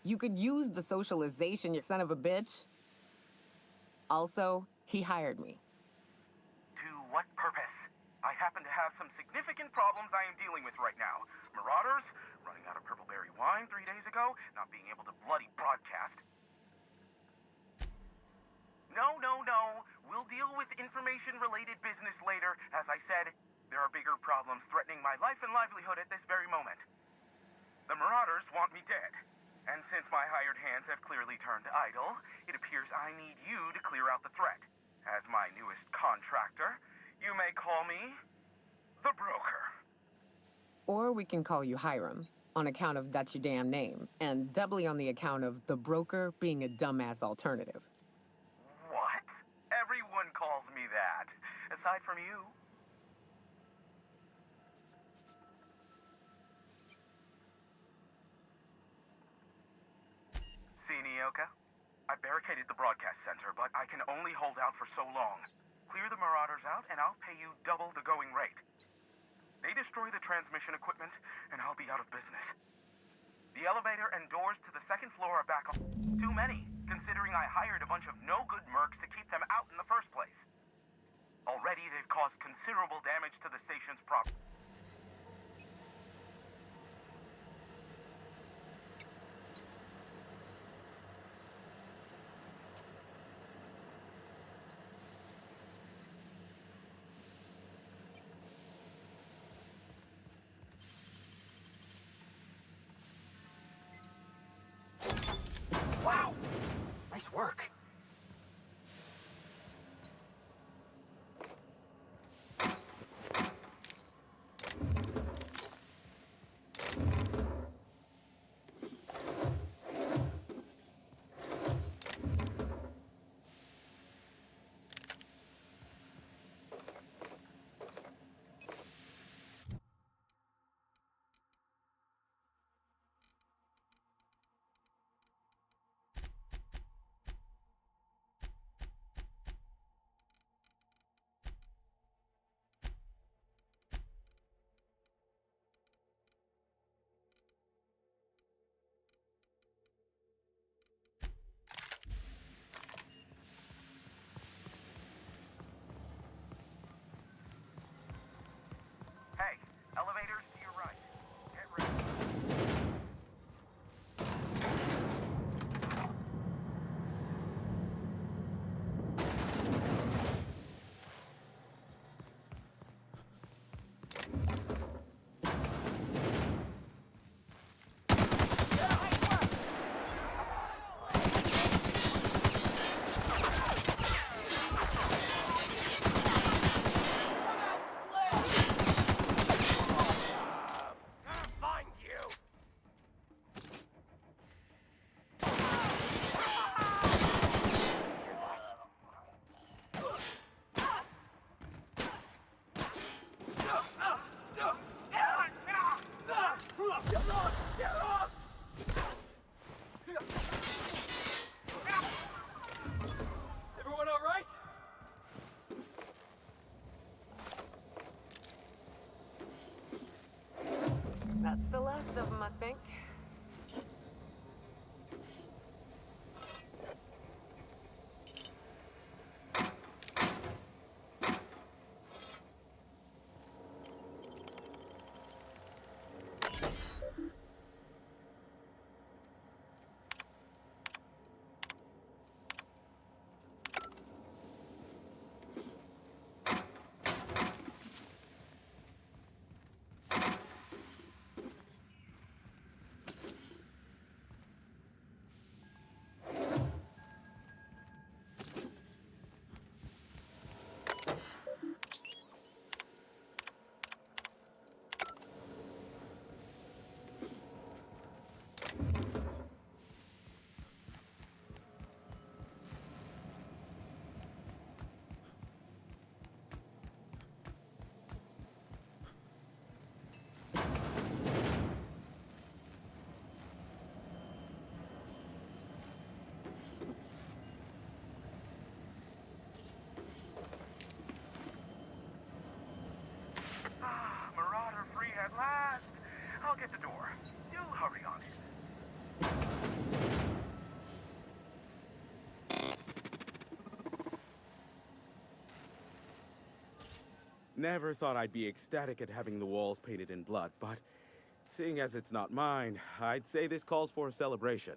You could use the socialization, you son of a bitch. Also, he hired me. To what purpose? I happen to have some significant problems I am dealing with right now. Marauders, running out of purple berry wine 3 days ago, not being able to bloody broadcast. No. We'll deal with information-related business later. As I said, there are bigger problems threatening my life and livelihood at this very moment. The Marauders want me dead. And since my hired hands have clearly turned idle, it appears I need you to clear out the threat. As my newest contractor, you may call me the Broker. Or we can call you Hiram, on account of that's your damn name, and doubly on the account of the Broker being a dumbass alternative. What? Everyone calls me that. Aside from you. See, Nyoka? I barricaded the broadcast center, but I can only hold out for so long. Clear the Marauders out, and I'll pay you double the going rate. They destroy the transmission equipment, and I'll be out of business. The elevator and doors to the second floor are back on. Too many, considering I hired a bunch of no-good mercs to keep them out in the first place. Already, they've caused considerable damage to the station's property. Wow! Nice work. Never thought I'd be ecstatic at having the walls painted in blood, but seeing as it's not mine, I'd say this calls for a celebration.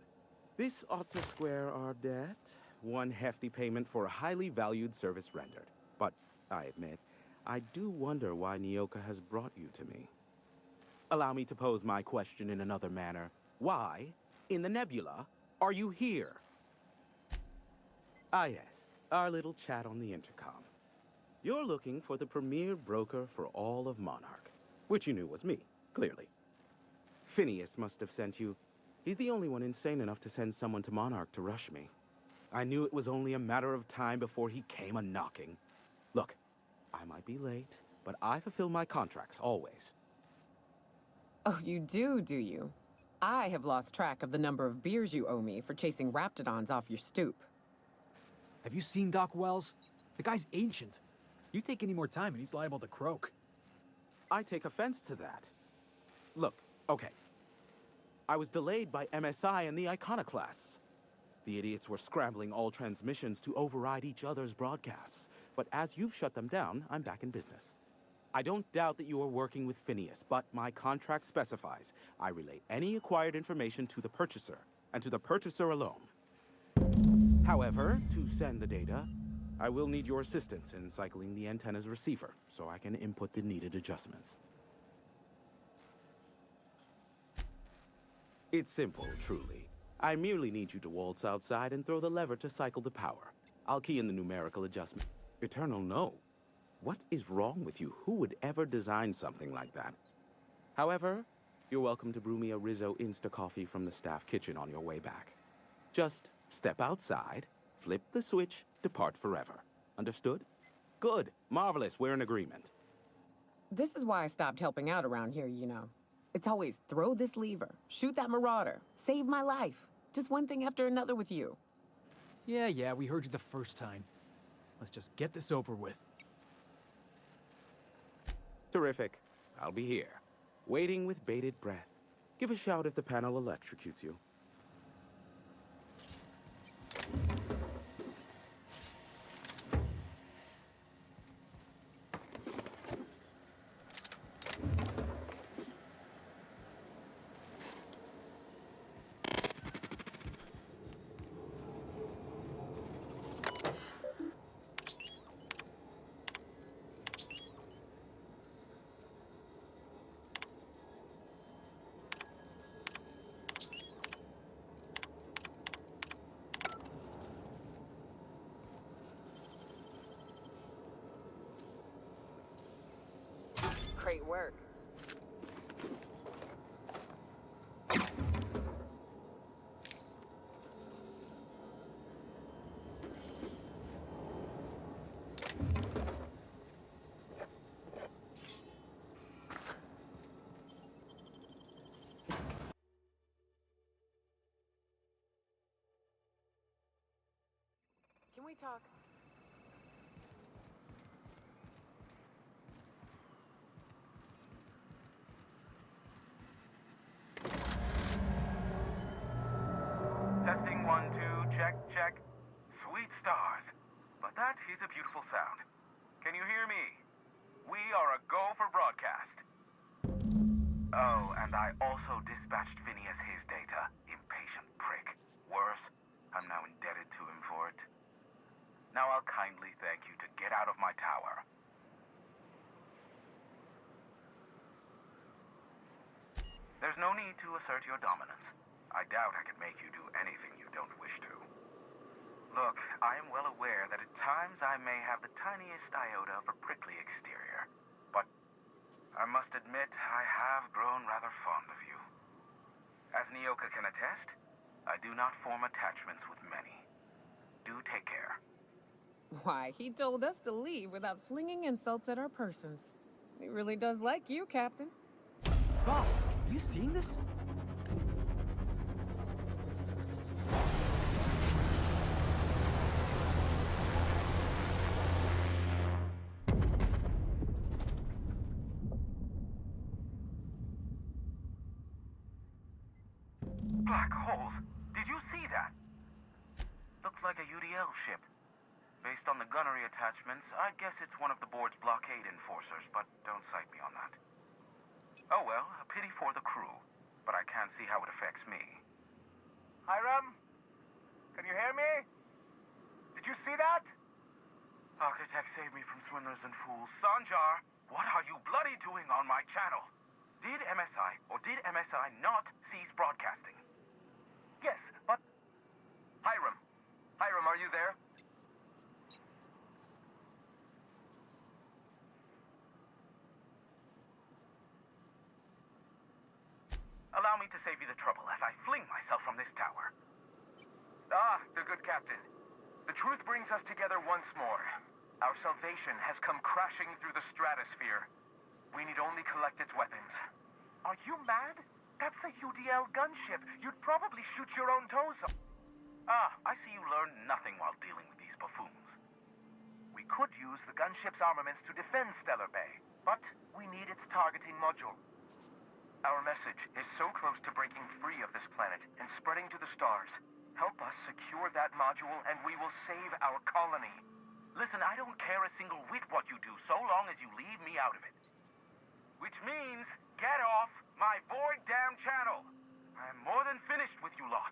This ought to square our debt. One hefty payment for a highly valued service rendered. But I admit, I do wonder why Nyoka has brought you to me. Allow me to pose my question in another manner. Why, in the nebula, are you here? Ah yes, our little chat on the intercom. You're looking for the premier broker for all of Monarch, which you knew was me, clearly. Phineas must have sent you. He's the only one insane enough to send someone to Monarch to rush me. I knew it was only a matter of time before he came a-knocking. Look, I might be late, but I fulfill my contracts, always. Oh, you do you? I have lost track of the number of beers you owe me for chasing raptidons off your stoop. Have you seen Doc Wells? The guy's ancient. You take any more time and he's liable to croak. I take offense to that. Look, okay. I was delayed by MSI and the Iconoclasts. The idiots were scrambling all transmissions to override each other's broadcasts. But as you've shut them down, I'm back in business. I don't doubt that you are working with Phineas, but my contract specifies I relay any acquired information to the purchaser, and to the purchaser alone. However, to send the data, I will need your assistance in cycling the antenna's receiver, so I can input the needed adjustments. It's simple, truly. I merely need you to waltz outside and throw the lever to cycle the power. I'll key in the numerical adjustment. Eternal, no. What is wrong with you? Who would ever design something like that? However, you're welcome to brew me a Rizzo Insta-coffee from the staff kitchen on your way back. Just step outside, flip the switch, depart forever. Understood? Good. Marvelous. We're in agreement. This is why I stopped helping out around here, you know. It's always throw this lever, shoot that marauder, save my life. Just one thing after another with you. Yeah, we heard you the first time. Let's just get this over with. Terrific. I'll be here, waiting with bated breath. Give a shout if the panel electrocutes you. Great work. Can we talk? Testing 1, 2, check. Sweet stars. But that is a beautiful sound. Can you hear me? We are a go for broadcast. Oh, and I also dispatched Phineas his data. Impatient prick. Worse, I'm now indebted to him for it. Now I'll kindly thank you to get out of my tower. There's no need to assert your dominance. I doubt I could make you do anything you don't wish to. Look, I am well aware that at times I may have the tiniest iota of a prickly exterior, but I must admit I have grown rather fond of you. As Nyoka can attest, I do not form attachments with many. Do take care. Why, he told us to leave without flinging insults at our persons. He really does like you, Captain. Boss, you seeing this? Black holes! Did you see that? Looked like a UDL ship. Based on the gunnery attachments, I guess it's one of the board's blockade enforcers, but don't cite me on that. Oh well, a pity for the crew, but I can't see how it affects me. Hiram? Can you hear me? Did you see that? Architect, save me from swindlers and fools. Sanjar, what are you bloody doing on my channel? Did MSI or did MSI not cease broadcasting? Yes, but... Hiram. Hiram, are you there? Allow me to save you the trouble as I fling myself from this tower. Ah, the good captain. The truth brings us together once more. Our salvation has come crashing through the stratosphere. We need only collect its weapons. Are you mad? That's a UDL gunship. You'd probably shoot your own toes off. Ah, I see you learned nothing while dealing with these buffoons. We could use the gunship's armaments to defend Stellar Bay, but we need its targeting module. Our message is so close to breaking free of this planet and spreading to the stars. Help us secure that module and we will save our colony. Listen, I don't care a single whit what you do so long as you leave me out of it. Which means, get off my void damn channel. I am more than finished with you lot.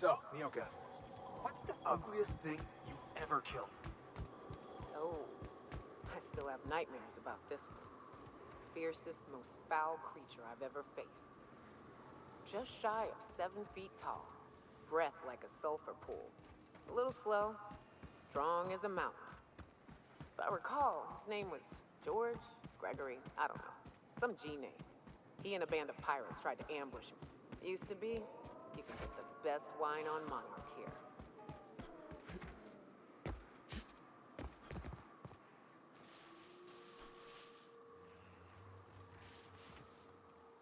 So, Nyoka, what's the ugliest thing you ever killed? Oh, I still have nightmares about this one. Fiercest, most foul creature I've ever faced. Just shy of 7 feet tall. Breath like a sulfur pool. A little slow, strong as a mountain. If I recall, his name was George, Gregory, I don't know. Some G name. He and a band of pirates tried to ambush me. Used to be, you can get the best wine on Monarch here.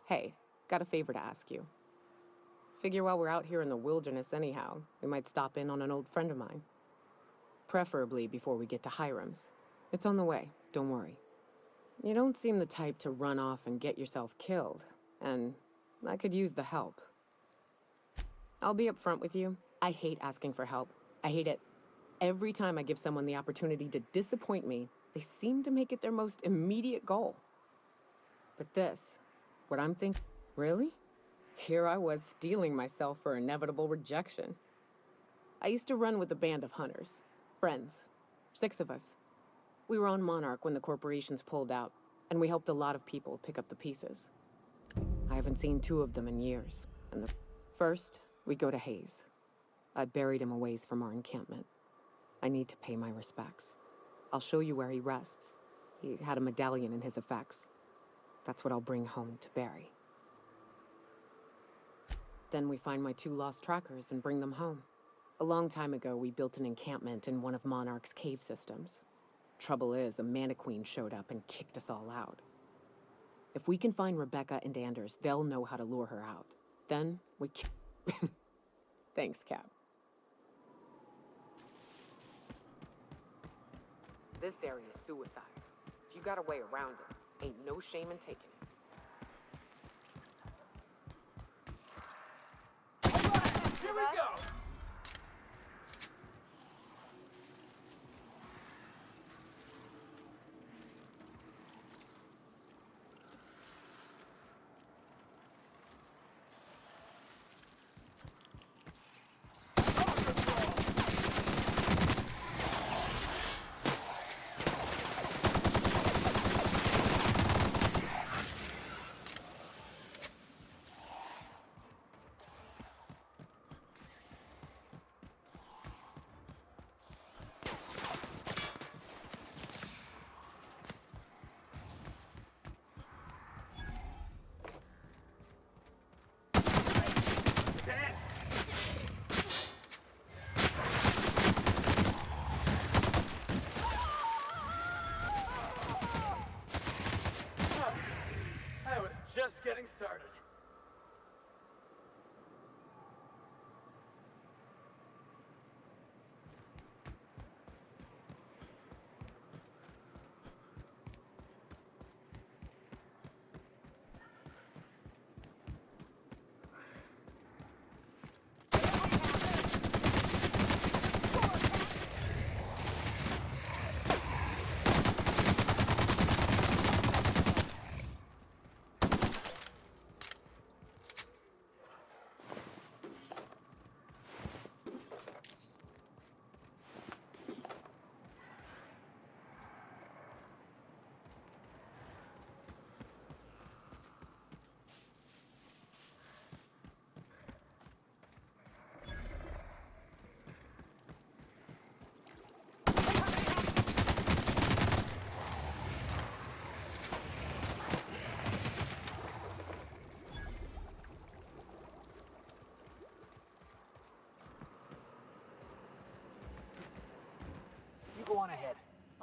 Hey, got a favor to ask you. Figure while we're out here in the wilderness anyhow, we might stop in on an old friend of mine. Preferably before we get to Hiram's. It's on the way, don't worry. You don't seem the type to run off and get yourself killed, and I could use the help. I'll be upfront with you. I hate asking for help. I hate it. Every time I give someone the opportunity to disappoint me, they seem to make it their most immediate goal. But this, what I'm thinking, really? Here I was steeling myself for inevitable rejection. I used to run with a band of hunters. Friends. 6 of us. We were on Monarch when the corporations pulled out, and we helped a lot of people pick up the pieces. I haven't seen 2 of them in years, and the first, we go to Hayes. I buried him a ways from our encampment. I need to pay my respects. I'll show you where he rests. He had a medallion in his effects. That's what I'll bring home to Barry. Then we find my 2 lost trackers and bring them home. A long time ago, we built an encampment in one of Monarch's cave systems. Trouble is, a Mantiqueen showed up and kicked us all out. If we can find Rebecca and Anders, they'll know how to lure her out. Then we Thanks, Cap. This area is suicide. If you got a way around it, ain't no shame in taking it. Here we go!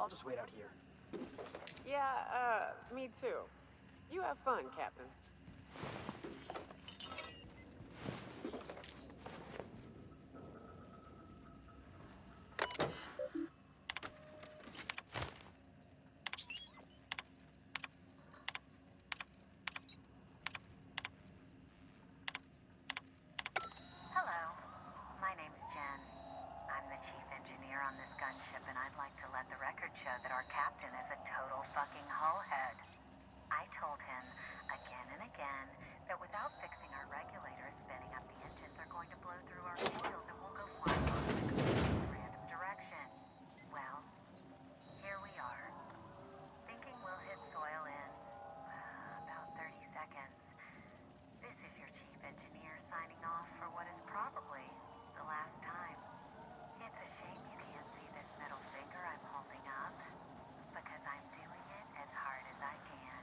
I'll just wait out here. Yeah, me too. You have fun, Captain. Hello, my name's Jen. I'm the chief engineer on this gunship, and I'd like to let the record show that our captain is a total fucking hullhead. I told him again and again that without fixing our regulators, spinning up the engines are going to blow through our coils and we'll go flying off in a completely random direction. Well, here we are, thinking we'll hit soil in about 30 seconds. This is your chief engineer signing off for what is probably the last time. It's a shame you can't see this middle finger I'm holding up, because I'm doing it as hard as I can.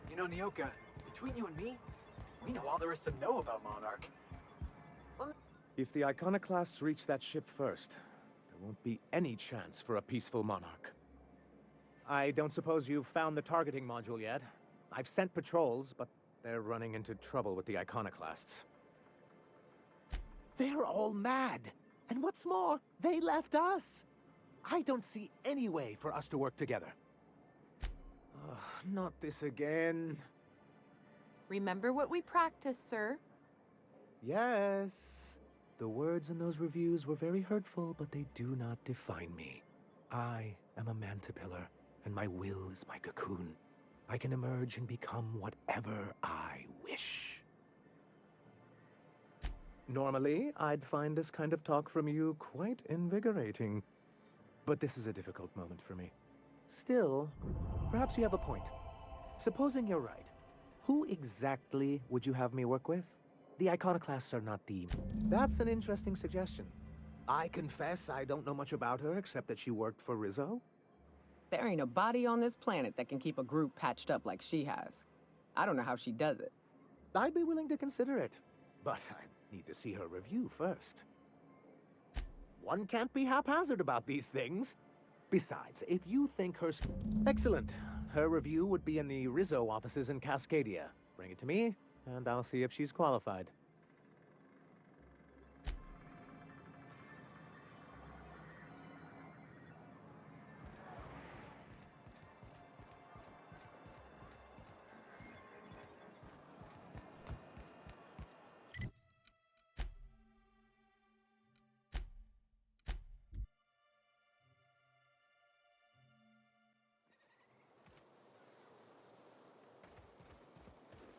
You know, Nyoka, between you and me, we know all there is to know about Monarch. If the iconoclasts reach that ship first, there won't be any chance for a peaceful monarch. I don't suppose you've found the targeting module yet. I've sent patrols, but they're running into trouble with the iconoclasts. They're all mad! And what's more, they left us! I don't see any way for us to work together. Not this again. Remember what we practiced, sir. Yes. The words in those reviews were very hurtful, but they do not define me. I am a mantipillar, and my will is my cocoon. I can emerge and become whatever I wish. Normally, I'd find this kind of talk from you quite invigorating. But this is a difficult moment for me. Still, perhaps you have a point. Supposing you're right, who exactly would you have me work with? The iconoclasts are not the... That's an interesting suggestion. I confess I don't know much about her except that she worked for Rizzo. There ain't a body on this planet that can keep a group patched up like she has. I don't know how she does it. I'd be willing to consider it, but I need to see her review first. One can't be haphazard about these things. Besides, if you think her... Excellent. Her review would be in the Rizzo offices in Cascadia. Bring it to me, and I'll see if she's qualified.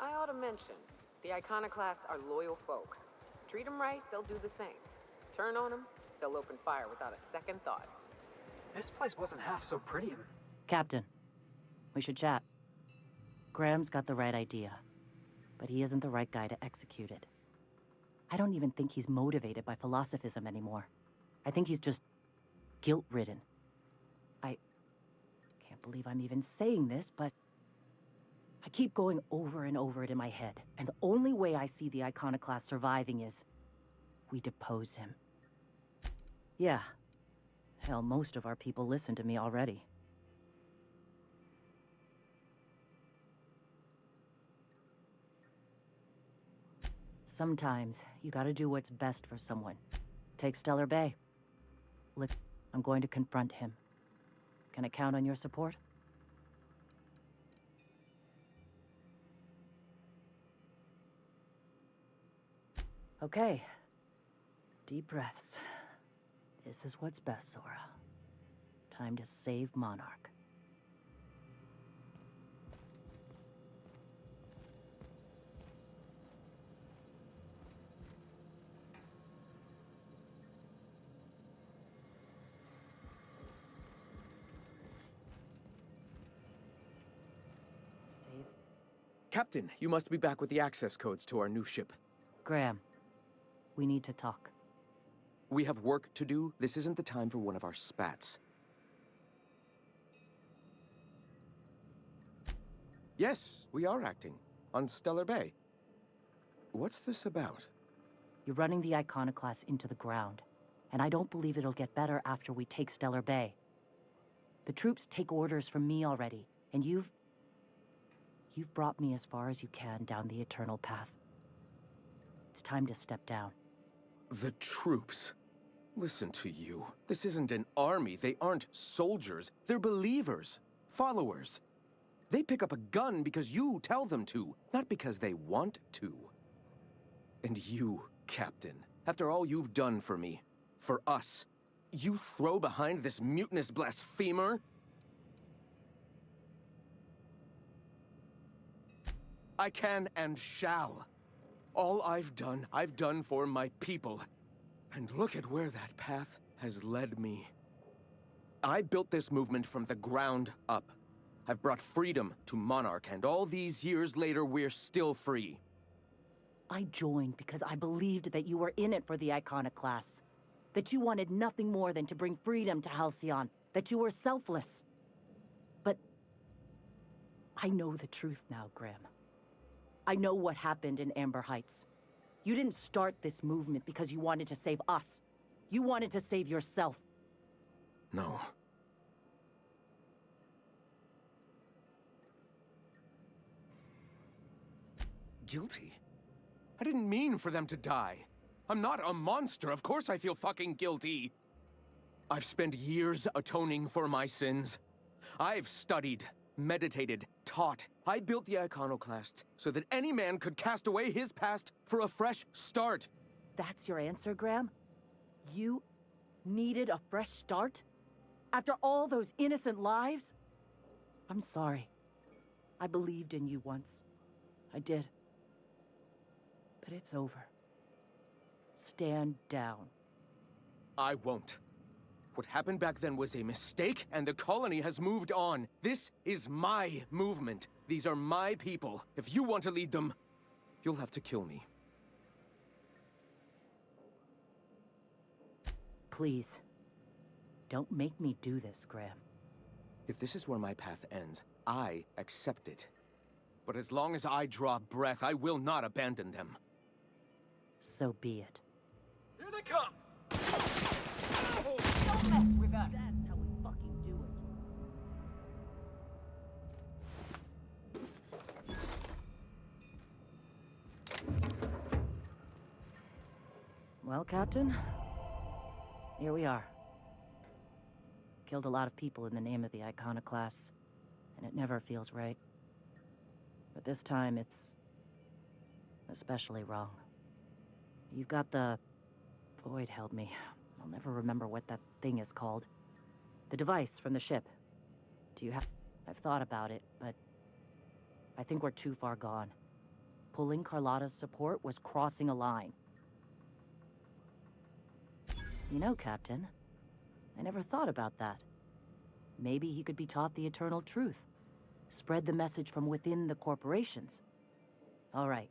I ought to mention, the iconoclasts are loyal folk. Treat them right, they'll do the same. Turn on them, they'll open fire without a second thought. This place wasn't half so pretty. Captain, we should chat. Graham's got the right idea, but he isn't the right guy to execute it. I don't even think he's motivated by philosophism anymore. I think he's just guilt-ridden. I can't believe I'm even saying this, but I keep going over and over it in my head, and the only way I see the iconoclast surviving is we depose him. Yeah. Hell, most of our people listen to me already. Sometimes, you gotta do what's best for someone. Take Stellar Bay. Look, I'm going to confront him. Can I count on your support? Okay. Deep breaths. This is what's best, Sora. Time to save Monarch. Save... Captain, you must be back with the access codes to our new ship. Graham, we need to talk. We have work to do. This isn't the time for one of our spats. Yes, we are acting. On Stellar Bay. What's this about? You're running the iconoclast into the ground, and I don't believe it'll get better after we take Stellar Bay. The troops take orders from me already, and you've brought me as far as you can down the eternal path. It's time to step down. The troops. Listen to you. This isn't an army. They aren't soldiers. They're believers. Followers. They pick up a gun because you tell them to, not because they want to. And you, Captain, after all you've done for me, for us, you throw behind this mutinous blasphemer? I can and shall. All I've done for my people. And look at where that path has led me. I built this movement from the ground up. I've brought freedom to Monarch, and all these years later, we're still free. I joined because I believed that you were in it for the iconoclasts. That you wanted nothing more than to bring freedom to Halcyon. That you were selfless. But I know the truth now, Graham. I know what happened in Amber Heights. You didn't start this movement because you wanted to save us. You wanted to save yourself. No. Guilty? I didn't mean for them to die. I'm not a monster. Of course I feel fucking guilty. I've spent years atoning for my sins. I've studied, meditated, taught. I built the iconoclasts so that any man could cast away his past for a fresh start. That's your answer, Graham? You needed a fresh start? After all those innocent lives? I'm sorry. I believed in you once. I did. But it's over. Stand down. I won't. What happened back then was a mistake, and the colony has moved on. This is my movement. These are my people. If you want to lead them, you'll have to kill me. Please. Don't make me do this, Graham. If this is where my path ends, I accept it. But as long as I draw breath, I will not abandon them. So be it. Here they come! Don't mess with us! That's how we fucking do it. Well, Captain, here we are. Killed a lot of people in the name of the Iconoclasts, and it never feels right. But this time, it's especially wrong. You've got the... Void held me. I'll never remember what that thing is called. The device from the ship. Do you have... I've thought about it, but... I think we're too far gone. Pulling Carlotta's support was crossing a line. You know, Captain, I never thought about that. Maybe he could be taught the eternal truth. Spread the message from within the corporations. All right.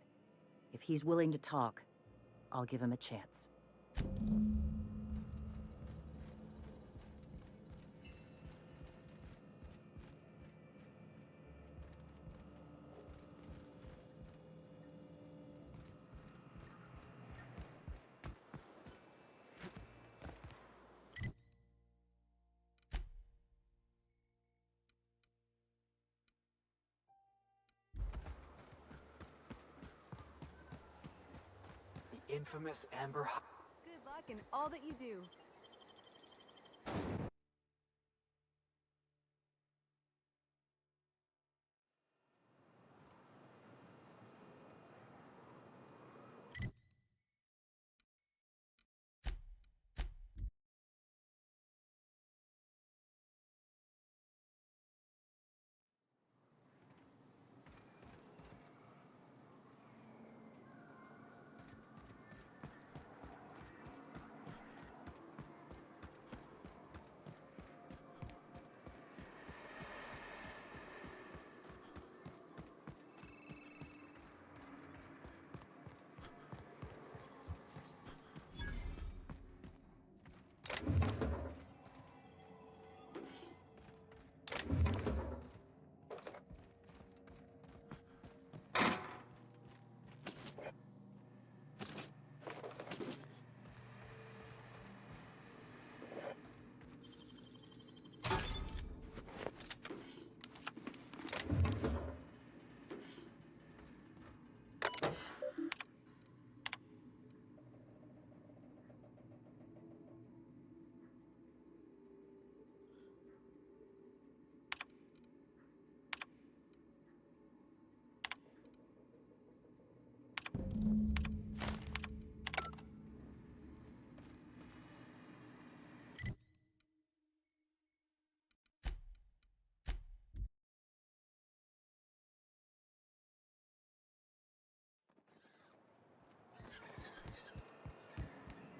If he's willing to talk, I'll give him a chance. The infamous Amber... Good luck in all that you do.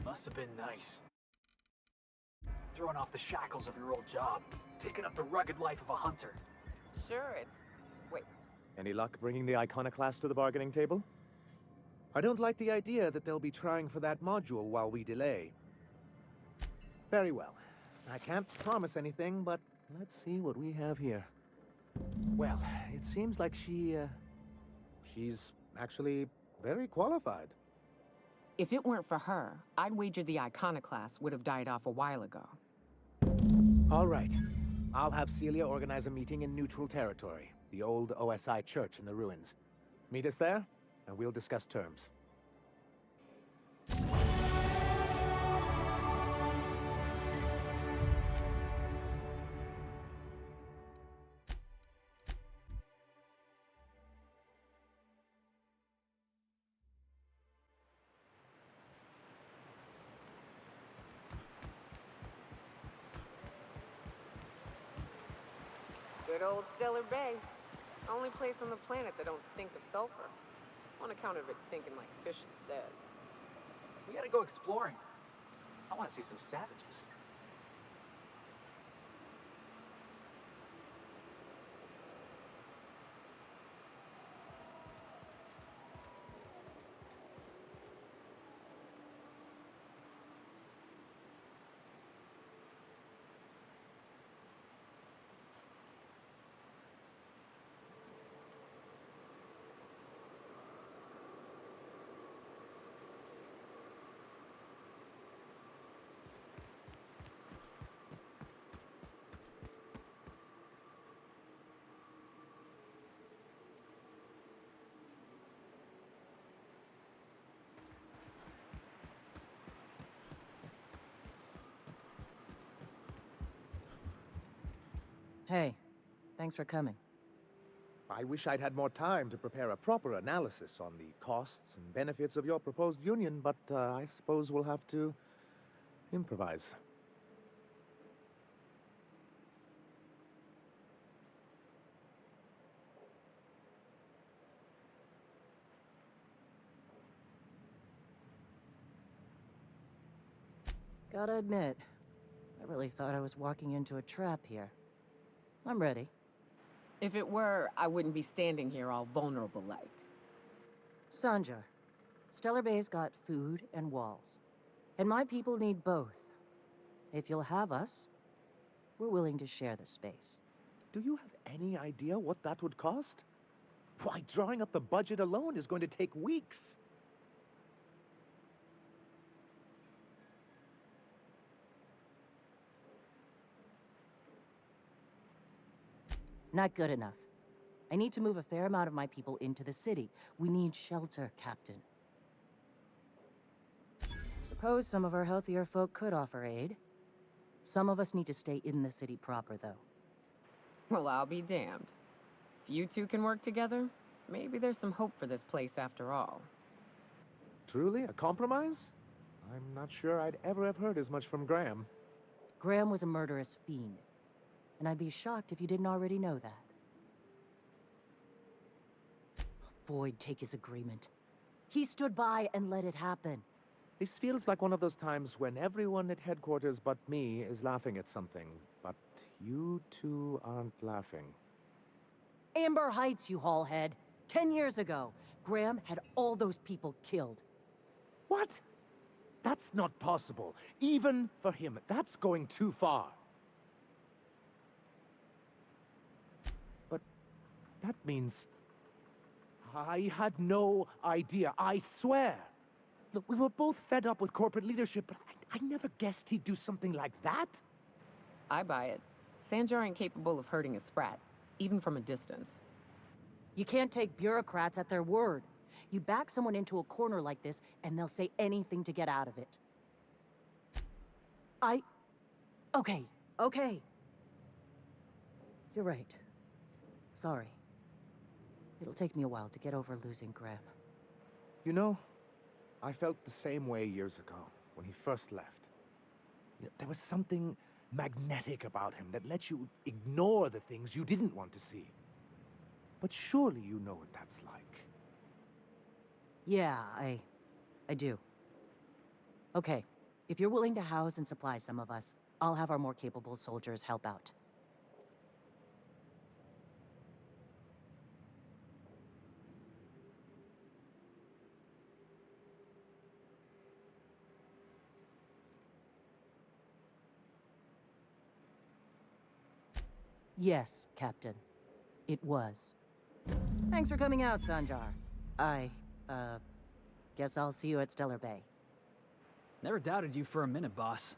Must have been nice. Throwing off the shackles of your old job. Taking up the rugged life of a hunter. Sure, it's... Wait. Any luck bringing the Iconoclast to the bargaining table? I don't like the idea that they'll be trying for that module while we delay. Very well. I can't promise anything, but let's see what we have here. Well, it seems like she's actually very qualified. If it weren't for her, I'd wager the Iconoclast would have died off a while ago. All right. I'll have Celia organize a meeting in neutral territory, the old OSI church in the ruins. Meet us there, and we'll discuss terms. Good old Stellar Bay. Only place on the planet that don't stink of sulfur. On account of it stinking like fish instead. We gotta go exploring. I want to see some savages. Hey, thanks for coming. I wish I'd had more time to prepare a proper analysis on the costs and benefits of your proposed union, but I suppose we'll have to improvise. Gotta admit, I really thought I was walking into a trap here. I'm ready. If it were, I wouldn't be standing here all vulnerable like. Sanjar, Stellar Bay's got food and walls. And my people need both. If you'll have us, we're willing to share the space. Do you have any idea what that would cost? Why, drawing up the budget alone is going to take weeks. Not good enough. I need to move a fair amount of my people into the city. We need shelter, Captain. Suppose some of our healthier folk could offer aid. Some of us need to stay in the city proper, though. Well, I'll be damned. If you two can work together, maybe there's some hope for this place after all. Truly, a compromise? I'm not sure I'd ever have heard as much from Graham. Graham was a murderous fiend. And I'd be shocked if you didn't already know that. Void take his agreement. He stood by and let it happen. This feels like one of those times when everyone at headquarters but me is laughing at something, but you two aren't laughing. Amber Heights, you haulhead. 10 years ago, Graham had all those people killed. What? That's not possible. Even for him, that's going too far. But that means I had no idea, I swear. Look, we were both fed up with corporate leadership, but I never guessed he'd do something like that. I buy it. Sanjar ain't capable of hurting a sprat, even from a distance. You can't take bureaucrats at their word. You back someone into a corner like this, and they'll say anything to get out of it. Okay. You're right. Sorry. It'll take me a while to get over losing Graham. You know, I felt the same way years ago, when he first left. There was something magnetic about him that let you ignore the things you didn't want to see. But surely you know what that's like. Yeah, I do. Okay, if you're willing to house and supply some of us, I'll have our more capable soldiers help out. Yes, Captain. It was. Thanks for coming out, Sanjar. Guess I'll see you at Stellar Bay. Never doubted you for a minute, boss.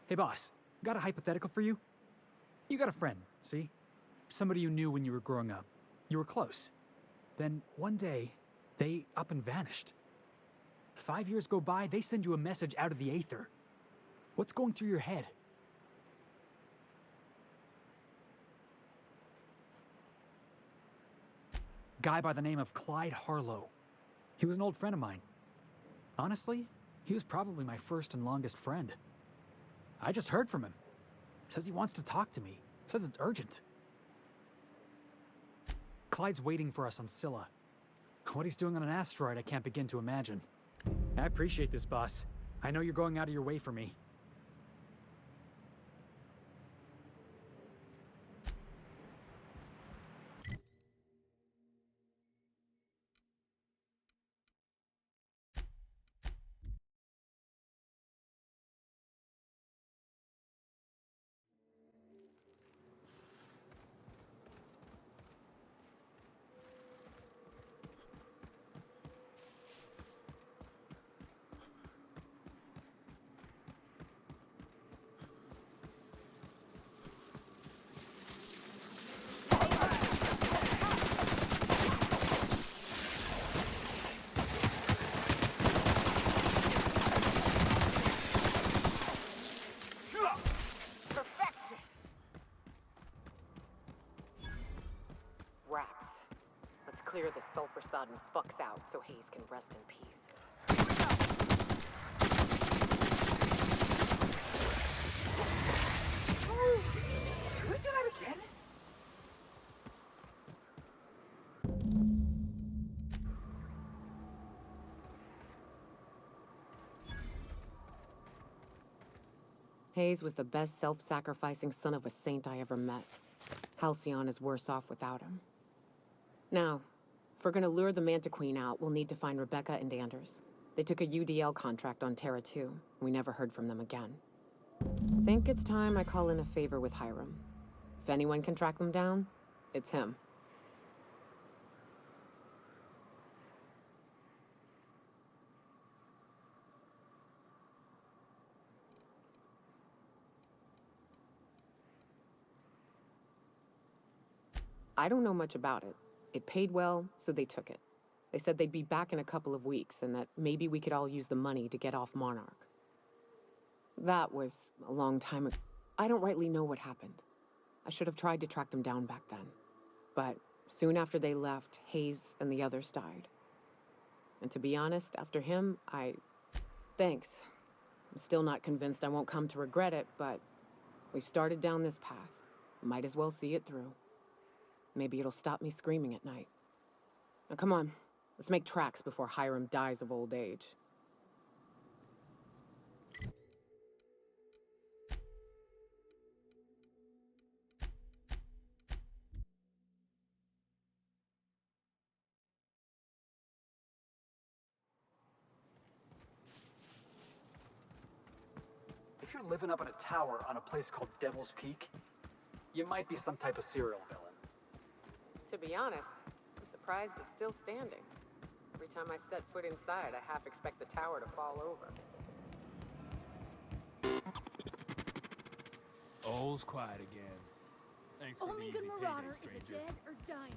Hey, boss. Got a hypothetical for you? You got a friend, see? Somebody you knew when you were growing up. You were close. Then one day, they up and vanished. 5 years go by, they send you a message out of the aether. What's going through your head? Guy by the name of Clyde Harlow. He was an old friend of mine. Honestly, he was probably my first and longest friend. I just heard from him. Says he wants to talk to me. Says it's urgent. Clyde's waiting for us on Scylla. What he's doing on an asteroid, I can't begin to imagine. I appreciate this, boss. I know you're going out of your way for me. Clear the sulfur-sodden fucks out so Hayes can rest in peace. Can we do that again? Hayes was the best self-sacrificing son of a saint I ever met. Halcyon is worse off without him. Now, if we're gonna lure the Manta Queen out, we'll need to find Rebecca and Anders. They took a UDL contract on Terra 2. We never heard from them again. Think it's time I call in a favor with Hiram. If anyone can track them down, it's him. I don't know much about it. It paid well, so they took it. They said they'd be back in a couple of weeks and that maybe we could all use the money to get off Monarch. That was a long time ago. I don't rightly know what happened. I should have tried to track them down back then. But soon after they left, Hayes and the others died. And to be honest, after him, Thanks. I'm still not convinced I won't come to regret it, but we've started down this path. Might as well see it through. Maybe it'll stop me screaming at night. Now come on, let's make tracks before Hiram dies of old age. If you're living up in a tower on a place called Devil's Peak, you might be some type of serial villain. To be honest, I'm surprised it's still standing. Every time I set foot inside, I half expect the tower to fall over. All's quiet again. Thanks for the Only easy good payday, marauder is a stranger. dead or dying.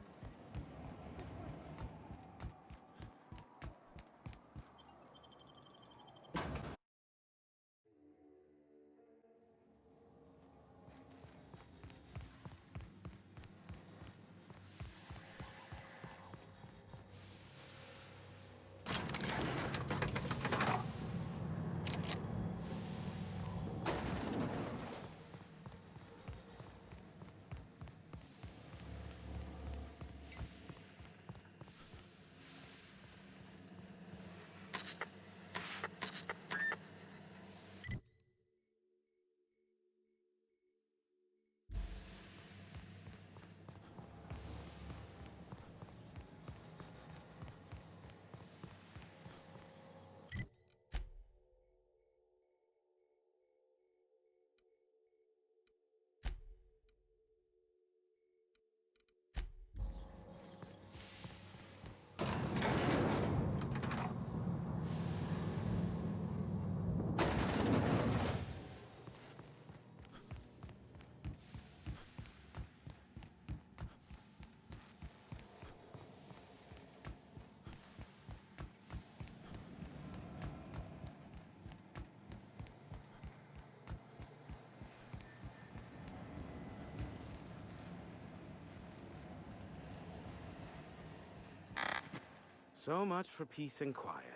So much for peace and quiet.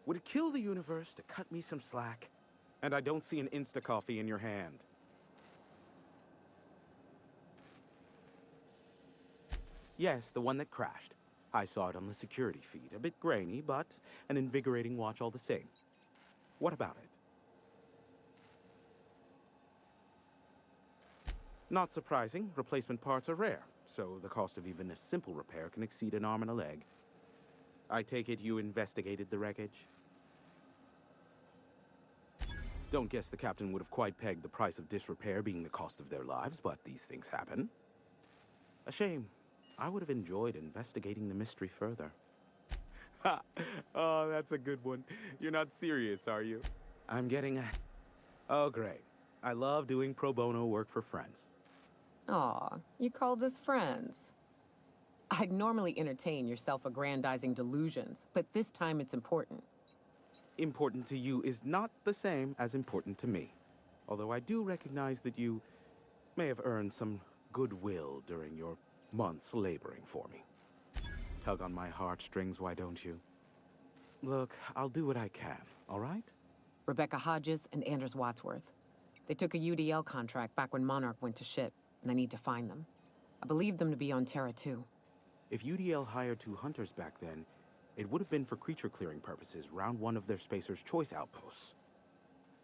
Would it kill the universe to cut me some slack? And I don't see an Insta-coffee in your hand. Yes, the one that crashed. I saw it on the security feed. A bit grainy, but an invigorating watch all the same. What about it? Not surprising, replacement parts are rare, so the cost of even a simple repair can exceed an arm and a leg. I take it you investigated the wreckage? Don't guess the captain would have quite pegged the price of disrepair being the cost of their lives, but these things happen. A shame. I would have enjoyed investigating the mystery further. Ha! Oh, that's a good one. You're not serious, are you? I'm getting a... Oh, great. I love doing pro bono work for friends. Aw, you called us friends. I'd normally entertain your self-aggrandizing delusions, but this time it's important. Important to you is not the same as important to me. Although I do recognize that you may have earned some goodwill during your months laboring for me. Tug on my heartstrings, why don't you? Look, I'll do what I can, all right? Rebecca Hodges and Anders Wadsworth. They took a UDL contract back when Monarch went to shit, and I need to find them. I believe them to be on Terra too. If UDL hired 2 hunters back then, it would have been for creature clearing purposes round one of their Spacer's Choice outposts.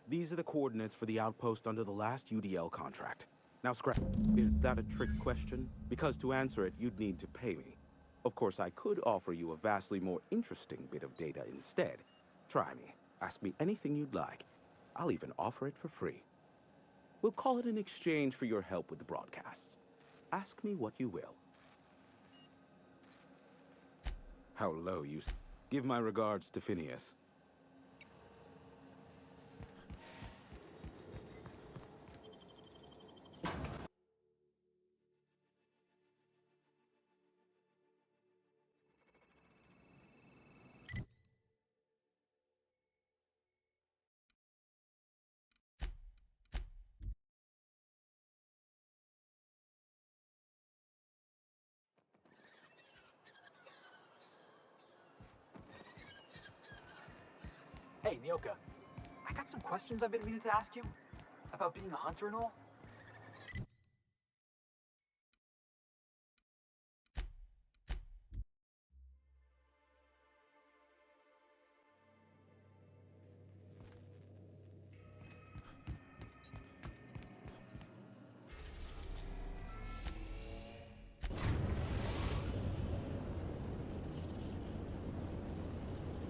These are the coordinates for the outpost under the last UDL contract. Now scrap. Is that a trick question? Because to answer it, you'd need to pay me. Of course, I could offer you a vastly more interesting bit of data instead. Try me. Ask me anything you'd like. I'll even offer it for free. We'll call it an exchange for your help with the broadcasts. Ask me what you will. How low you... Give my regards to Phineas. Hey, Nyoka. I got some questions I've been meaning to ask you about being a hunter and all.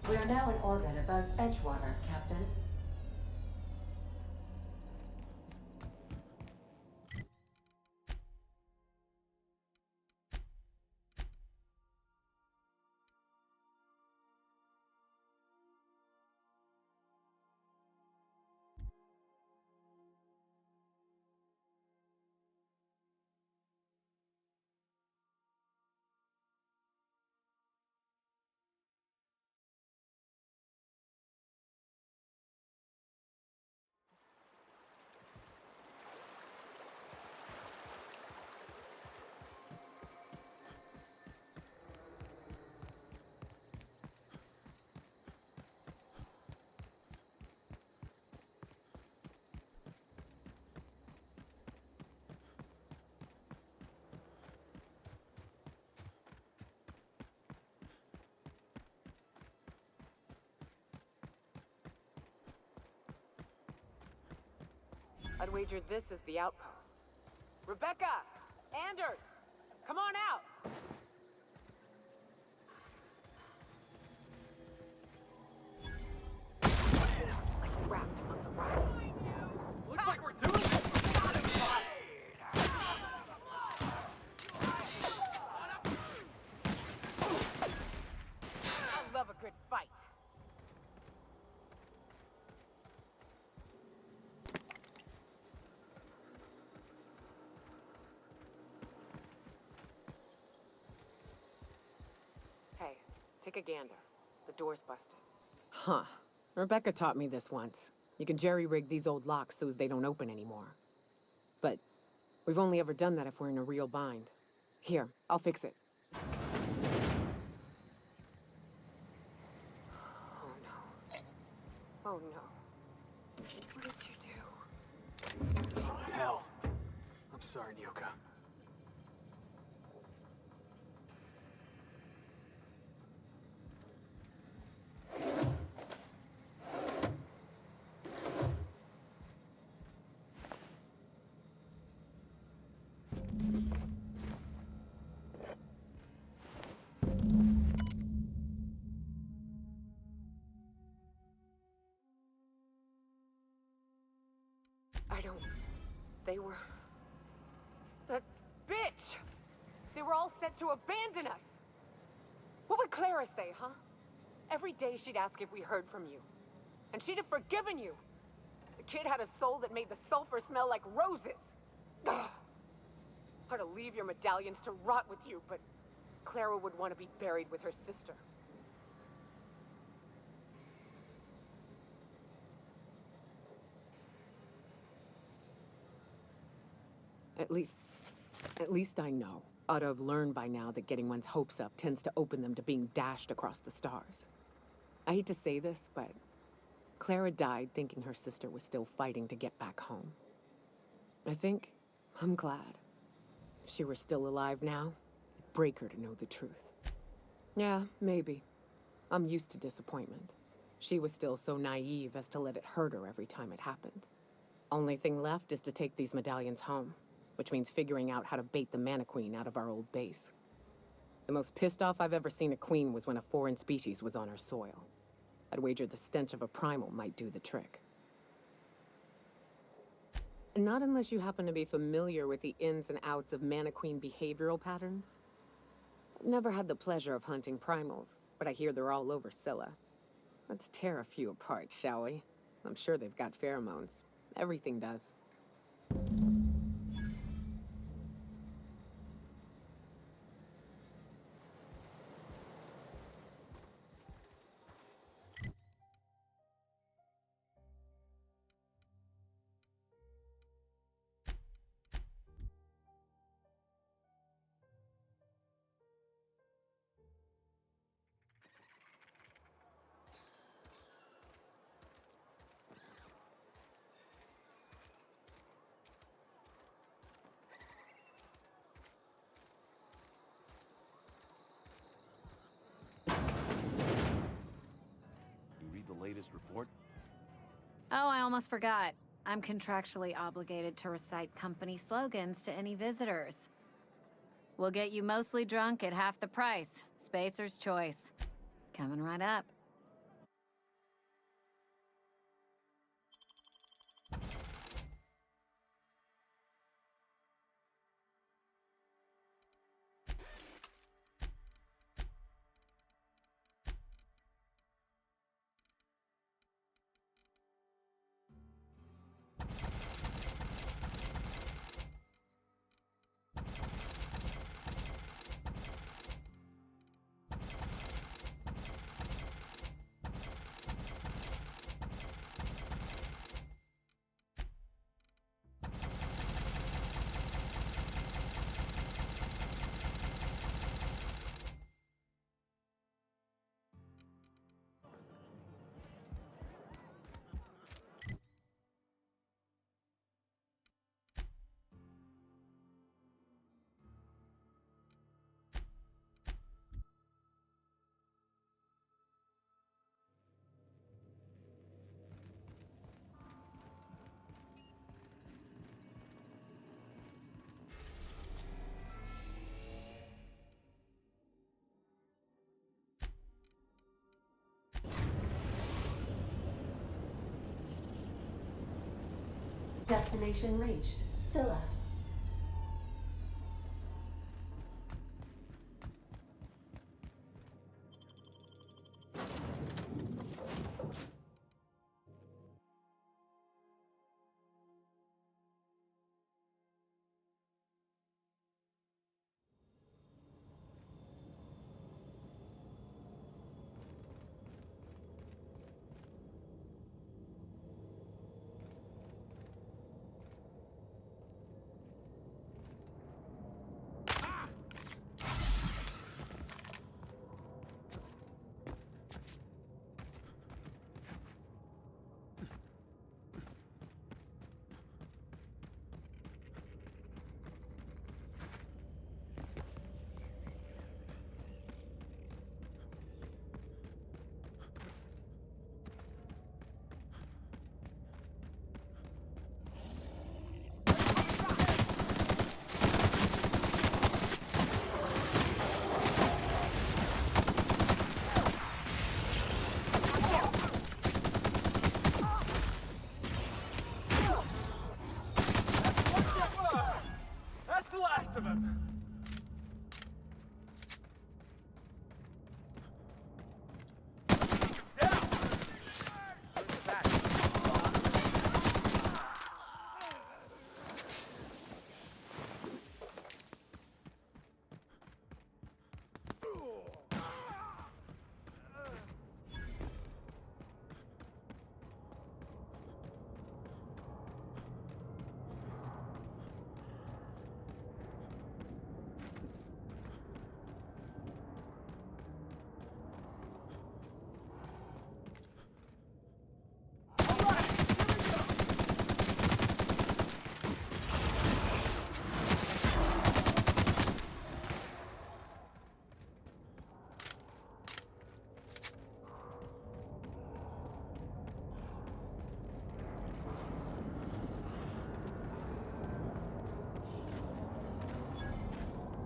We are now in orbit above Edgewater, Captain. I'd wager this is the outpost. Rebecca! Anders! Come on out! Like wrapped among the rocks. Looks like we're doing this. I love a good fight. Hey, take a gander. The door's busted. Huh. Rebecca taught me this once. You can jerry-rig these old locks so as they don't open anymore. But we've only ever done that if we're in a real bind. Here, I'll fix it. Oh no. What did you do? Oh, hell. I'm sorry, Nyoka. I don't... They were... That bitch! They were all set to abandon us! What would Clara say, huh? Every day she'd ask if we heard from you. And she'd have forgiven you. The kid had a soul that made the sulfur smell like roses. Ugh. I'd to leave your medallions to rot with you, but Clara would want to be buried with her sister. At least I know. Ought to have learned by now that getting one's hopes up tends to open them to being dashed across the stars. I hate to say this, but Clara died thinking her sister was still fighting to get back home. I'm glad. If she were still alive now, it'd break her to know the truth. Yeah, maybe. I'm used to disappointment. She was still so naive as to let it hurt her every time it happened. Only thing left is to take these medallions home, which means figuring out how to bait the Mana Queen out of our old base. The most pissed off I've ever seen a queen was when a foreign species was on our soil. I'd wager the stench of a primal might do the trick. Not unless you happen to be familiar with the ins and outs of Mana Queen behavioral patterns. I've never had the pleasure of hunting primals, but I hear they're all over Scylla. Let's tear a few apart, shall we? I'm sure they've got pheromones. Everything does. Latest report? Oh, I almost forgot. I'm contractually obligated to recite company slogans to any visitors. We'll get you mostly drunk at half the price. Spacer's choice. Coming right up. Destination reached. Scylla.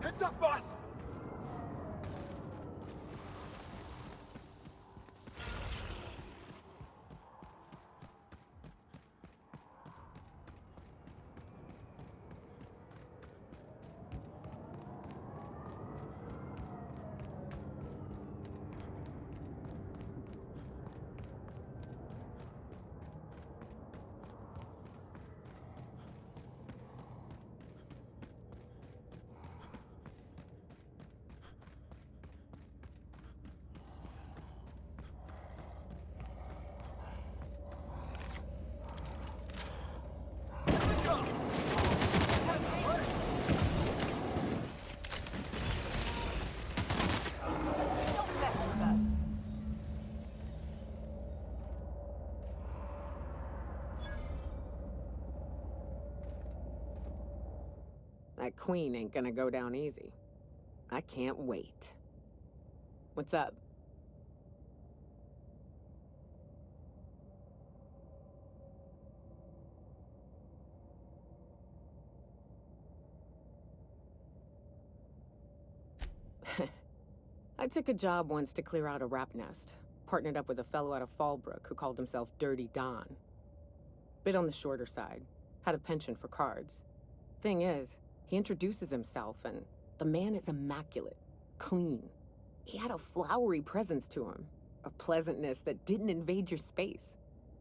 Heads up, boss! That queen ain't gonna go down easy. I can't wait. What's up? I took a job once to clear out a rap nest. Partnered up with a fellow out of Fallbrook who called himself Dirty Don. Bit on the shorter side. Had a penchant for cards. Thing is, he introduces himself and the man is immaculate. Clean. He had a flowery presence to him. A pleasantness that didn't invade your space.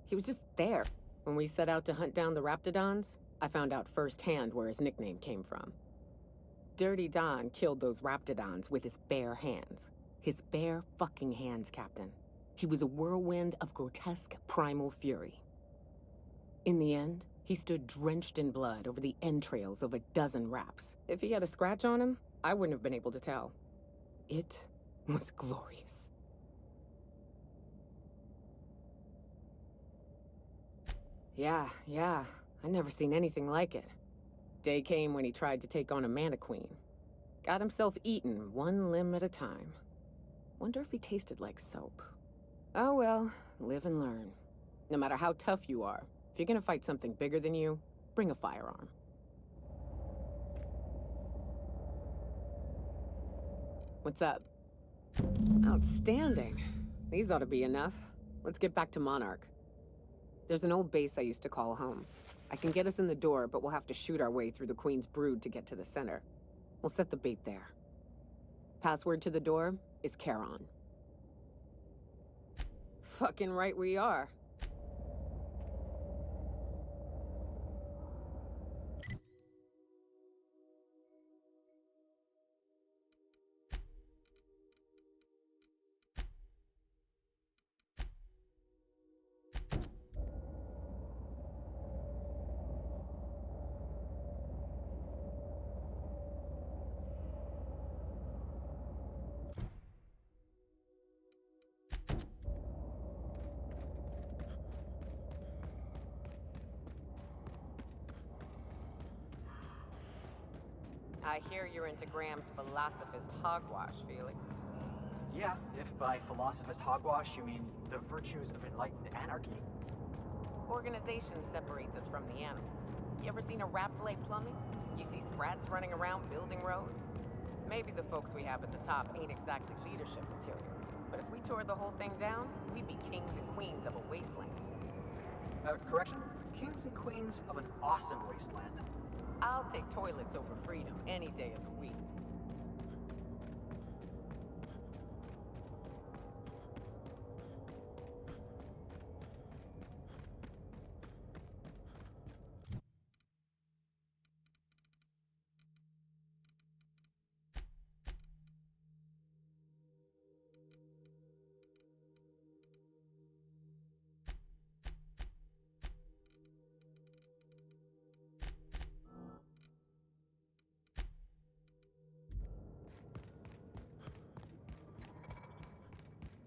He was just there. When we set out to hunt down the Raptidons, I found out firsthand where his nickname came from. Dirty Don killed those Raptidons with his bare hands. His bare fucking hands, Captain. He was a whirlwind of grotesque primal fury. In the end, he stood drenched in blood over the entrails of a dozen raps. If he had a scratch on him, I wouldn't have been able to tell. It was glorious. Yeah. I never seen anything like it. Day came when he tried to take on a mana queen. Got himself eaten one limb at a time. Wonder if he tasted like soap. Oh well, live and learn. No matter how tough you are, if you're gonna fight something bigger than you, bring a firearm. What's up? Outstanding. These ought to be enough. Let's get back to Monarch. There's an old base I used to call home. I can get us in the door, but we'll have to shoot our way through the Queen's brood to get to the center. We'll set the bait there. Password to the door is Charon. Fucking right we are. I hear you're into Graham's philosophist hogwash, Felix. Yeah, if by philosophist hogwash you mean the virtues of enlightened anarchy. Organization separates us from the animals. You ever seen a rat fillet plumbing? You see sprats running around building roads? Maybe the folks we have at the top ain't exactly leadership material. But if we tore the whole thing down, we'd be kings and queens of a wasteland. Correction? Kings and queens of an awesome wasteland. I'll take toilets over freedom any day of the week.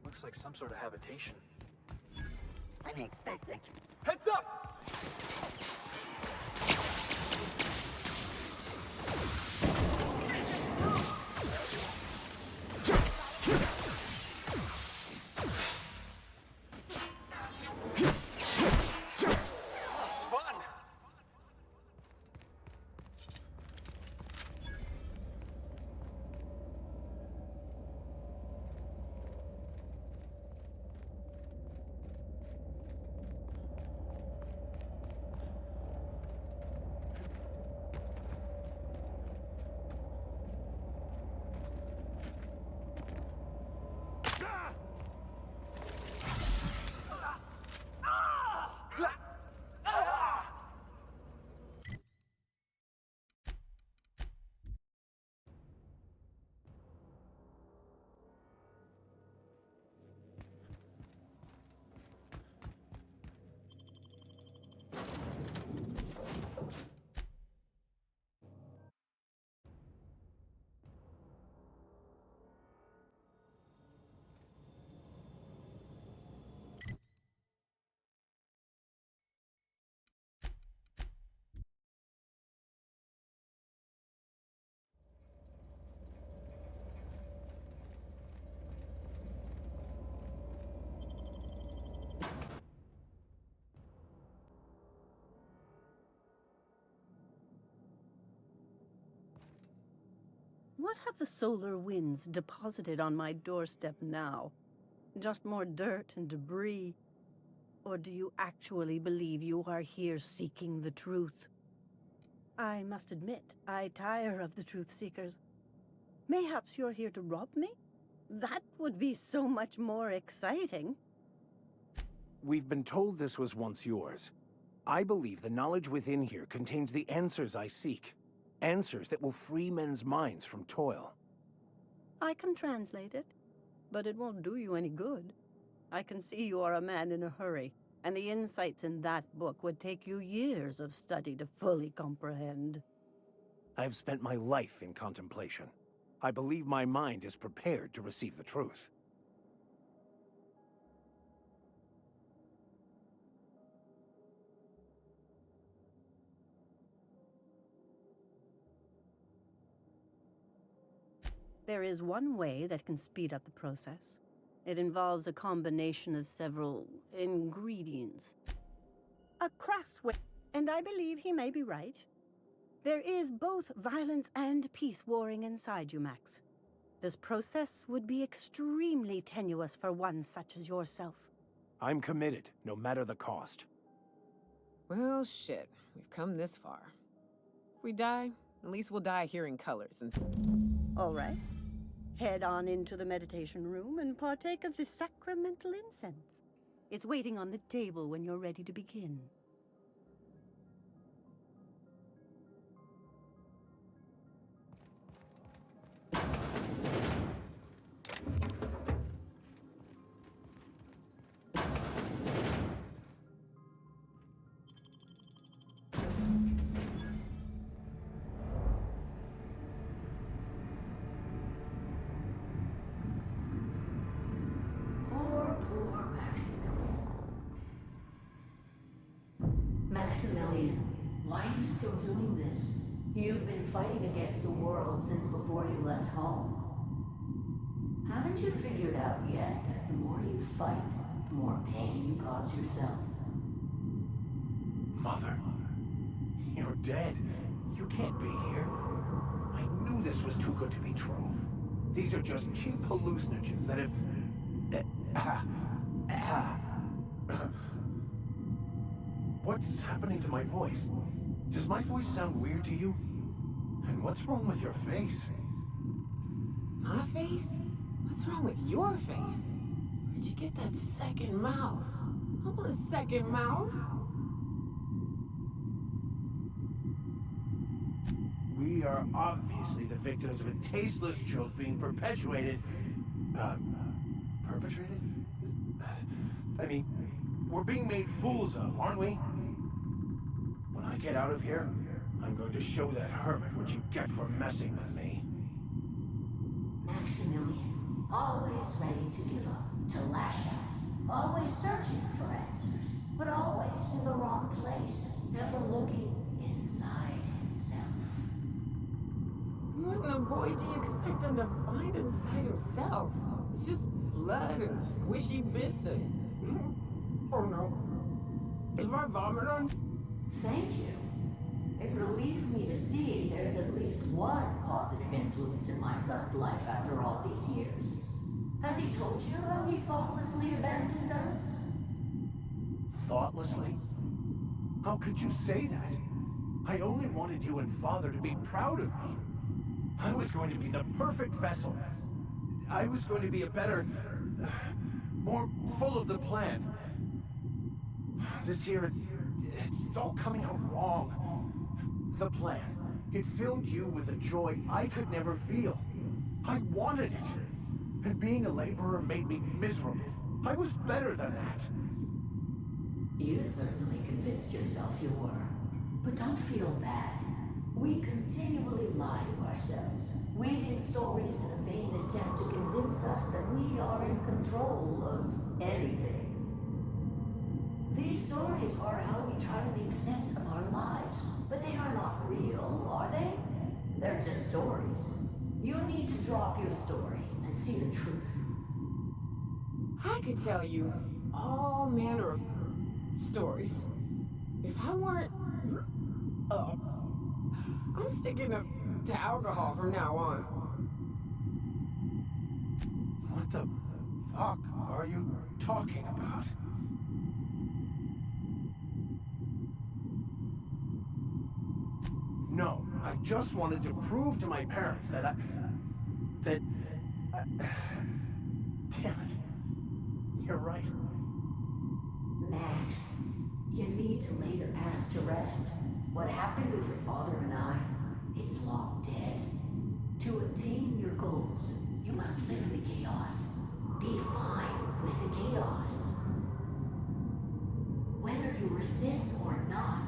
Looks like some sort of habitation. Unexpected. Heads up! What have the solar winds deposited on my doorstep now? Just more dirt and debris? Or do you actually believe you are here seeking the truth? I must admit, I tire of the truth seekers. Mayhaps you're here to rob me? That would be so much more exciting. We've been told this was once yours. I believe the knowledge within here contains the answers I seek. Answers that will free men's minds from toil. I can translate it, but it won't do you any good. I can see you are a man in a hurry, and the insights in that book would take you years of study to fully comprehend. I've spent my life in contemplation. I believe my mind is prepared to receive the truth. There is one way that can speed up the process. It involves a combination of several ingredients. A crass way, and I believe he may be right. There is both violence and peace warring inside you, Max. This process would be extremely tenuous for one such as yourself. I'm committed, no matter the cost. Well, shit. We've come this far. If we die, at least we'll die hearing colors and... All right. Head on into the meditation room and partake of the sacramental incense. It's waiting on the table when you're ready to begin. Poor Maximilian. Maximilian, why are you still doing this? You've been fighting against the world since before you left home. Haven't you figured out yet that the more you fight, the more pain you cause yourself? Mother, you're dead. You can't be here. I knew this was too good to be true. These are just cheap hallucinogens that have... What's happening to my voice? Does my voice sound weird to you? And what's wrong with your face? My face? What's wrong with your face? Where'd you get that second mouth? I want a second mouth. We are obviously the victims of a tasteless joke being perpetuated... perpetrated? I mean, we're being made fools of, aren't we? When I get out of here, I'm going to show that hermit what you get for messing with me. Maximilian, always ready to give up, to lash out, always searching for answers, but always in the wrong place, never looking inside himself. What in the void do you expect him to find inside himself? It's just blood and squishy bits and... Oh no. If I vomit on... Thank you. It relieves me to see there's at least one positive influence in my son's life after all these years. Has he told you how he thoughtlessly abandoned us? Thoughtlessly? How could you say that? I only wanted you and Father to be proud of me. I was going to be the perfect vessel. I was going to be a better... more full of the plan. This year, it's all coming out wrong. The plan, it filled you with a joy I could never feel. I wanted it. And being a laborer made me miserable. I was better than that. You certainly convinced yourself you were. But don't feel bad. We continually lie to ourselves, weaving stories in a vain attempt to convince us that we are in control of anything. These stories are how we try to make sense of our lives, but they are not real, are they? They're just stories. You need to drop your story and see the truth. I could tell you all manner of stories. If I weren't... I'm sticking to to alcohol from now on. What the fuck are you talking about? No, I just wanted to prove to my parents that damn it. You're right. Max, you need to lay the past to rest. What happened with your father and I, it's long dead. To attain your goals, you must live in the chaos. Be fine with the chaos. Whether you resist or not,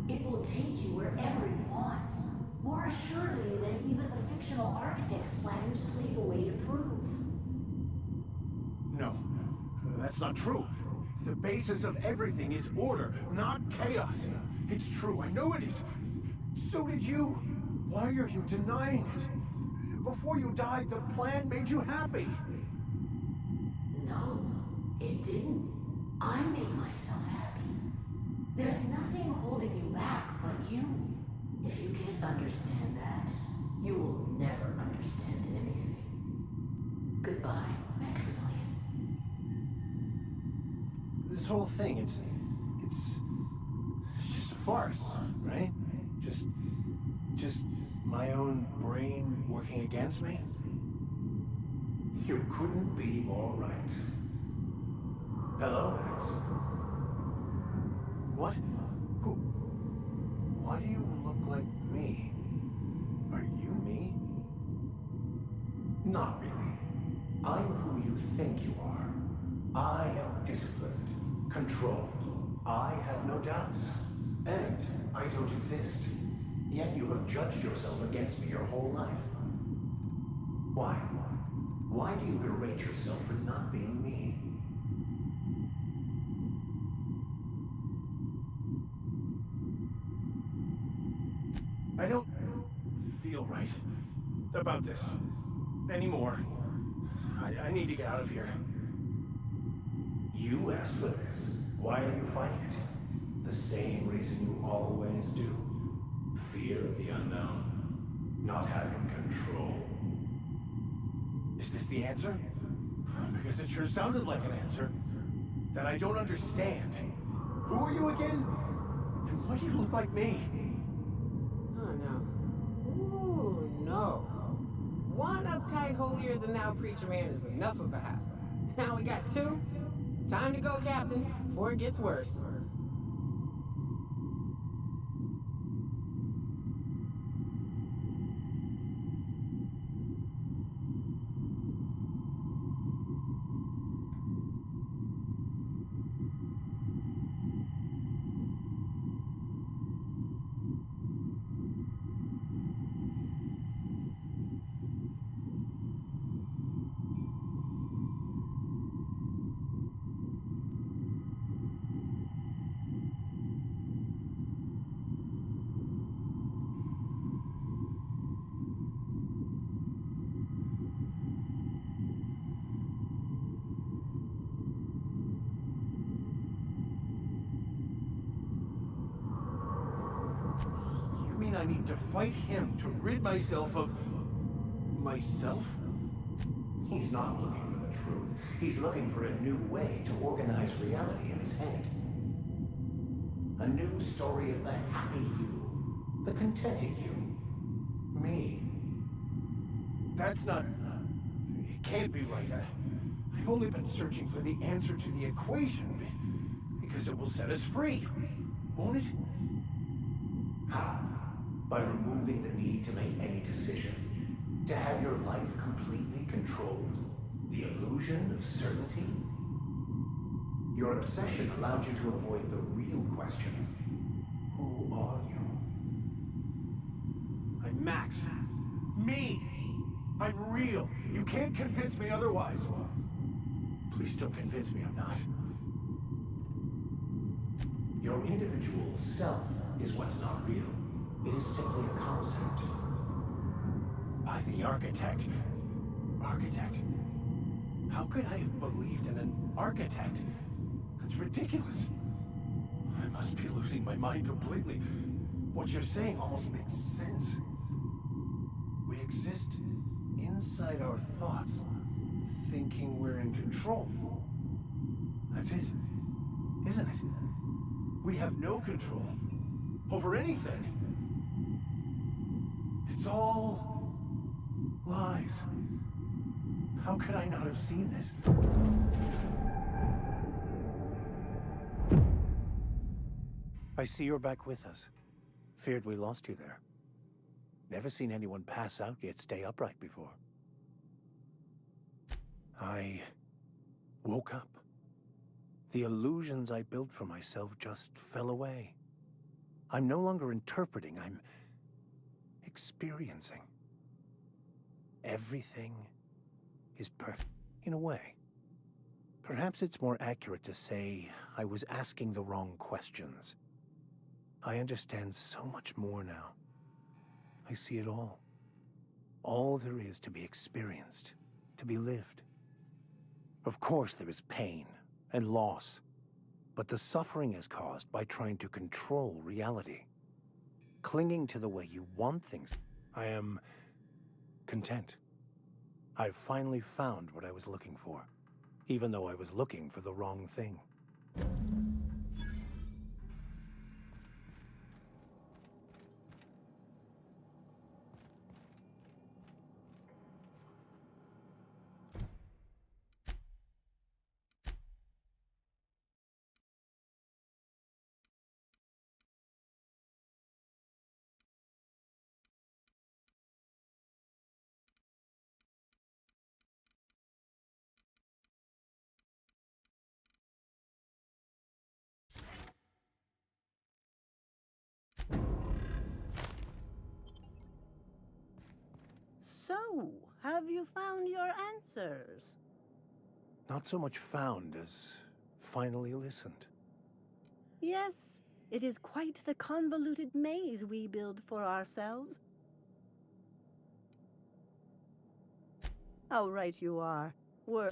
it will take you wherever it wants. More assuredly than even the fictional architects plan you slave away to prove. No, that's not true. The basis of everything is order, not chaos. It's true, I know it is. So did you. Why are you denying it? Before you died, the plan made you happy. No, it didn't. I made myself happy. There's nothing holding you back but you. If you can't understand that, you will never understand anything. Goodbye, Maximilian. This whole thing, it's just a farce, right? Just my own brain working against me? You couldn't be more right. Hello, Max. What? Who? Why do you look like me? Are you me? Not really. I'm who you think you are. I am disciplined, controlled. I have no doubts. And I don't exist. Yet you have judged yourself against me your whole life. Why? Why do you berate yourself for not being me? I don't feel right about this anymore. I need to get out of here. You asked for this. Why are you fighting it? The same reason you always do. Fear of the unknown. Not having control. Is this the answer? Because it sure sounded like an answer that I don't understand. Who are you again? And why do you look like me? Oh no. Ooh, no. One uptight, holier-than-thou preacher man is enough of a hassle. Now we got two. Time to go, Captain, before it gets worse. I need to fight him to rid myself of... myself? He's not looking for the truth. He's looking for a new way to organize reality in his head. A new story of the happy you, the contented you, me. That's not... It can't be right. I've only been searching for the answer to the equation because it will set us free, won't it? How? By removing the need to make any decision. To have your life completely controlled. The illusion of certainty. Your obsession allowed you to avoid the real question. Who are you? I'm Max. Me! I'm real. You can't convince me otherwise. Please don't convince me I'm not. Your individual self is what's not real. It is simply a concept. By the architect. Architect? How could I have believed in an architect? That's ridiculous. I must be losing my mind completely. What you're saying almost makes sense. We exist inside our thoughts, thinking we're in control. That's it, isn't it? We have no control over anything. It's all lies. How could I not have seen this? I see you're back with us. Feared we lost you there. Never seen anyone pass out yet stay upright before. I woke up. The illusions I built for myself just fell away. I'm no longer interpreting, I'm experiencing. Everything is perfect, in a way. Perhaps it's more accurate to say I was asking the wrong questions. I understand so much more now. I see it all. All there is to be experienced, to be lived. Of course there is pain and loss, but the suffering is caused by trying to control reality. Clinging to the way you want things. I am content. I've finally found what I was looking for, even though I was looking for the wrong thing. So, have you found your answers? Not so much found as finally listened. Yes, it is quite the convoluted maze we build for ourselves. How right you are. We're...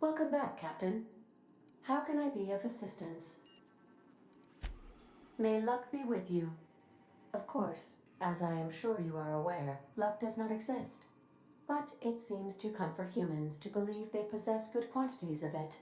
Welcome back, Captain. How can I be of assistance? May luck be with you. Of course, as I am sure you are aware, luck does not exist. But it seems to comfort humans to believe they possess good quantities of it.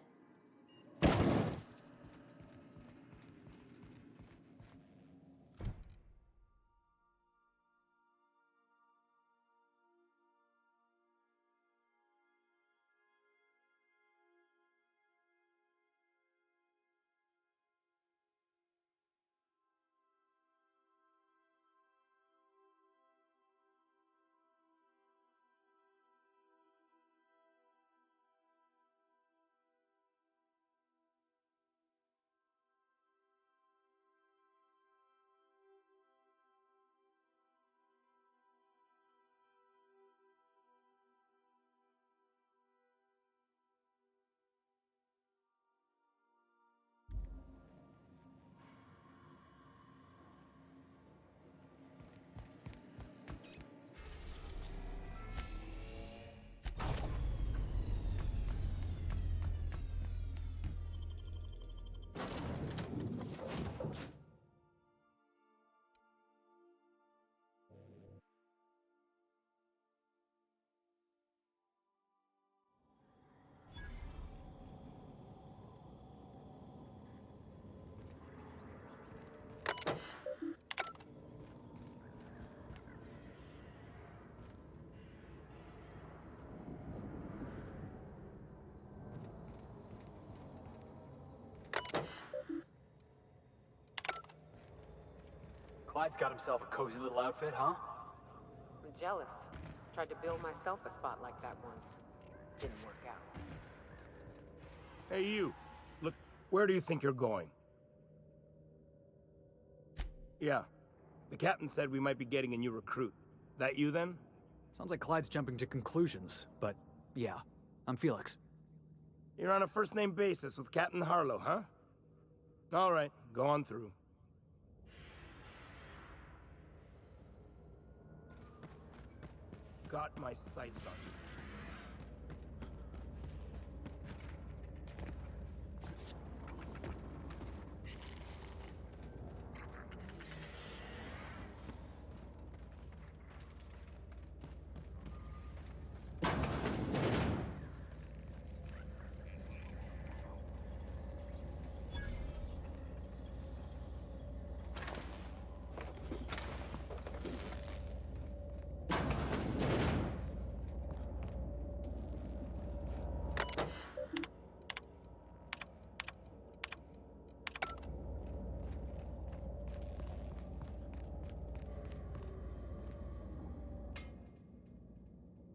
Clyde's got himself a cozy little outfit, huh? I'm jealous. Tried to build myself a spot like that once. Didn't work out. Hey, you. Look, where do you think you're going? Yeah. The captain said we might be getting a new recruit. That you, then? Sounds like Clyde's jumping to conclusions, but yeah, I'm Felix. You're on a first-name basis with Captain Harlow, huh? All right, go on through. Got my sights on you.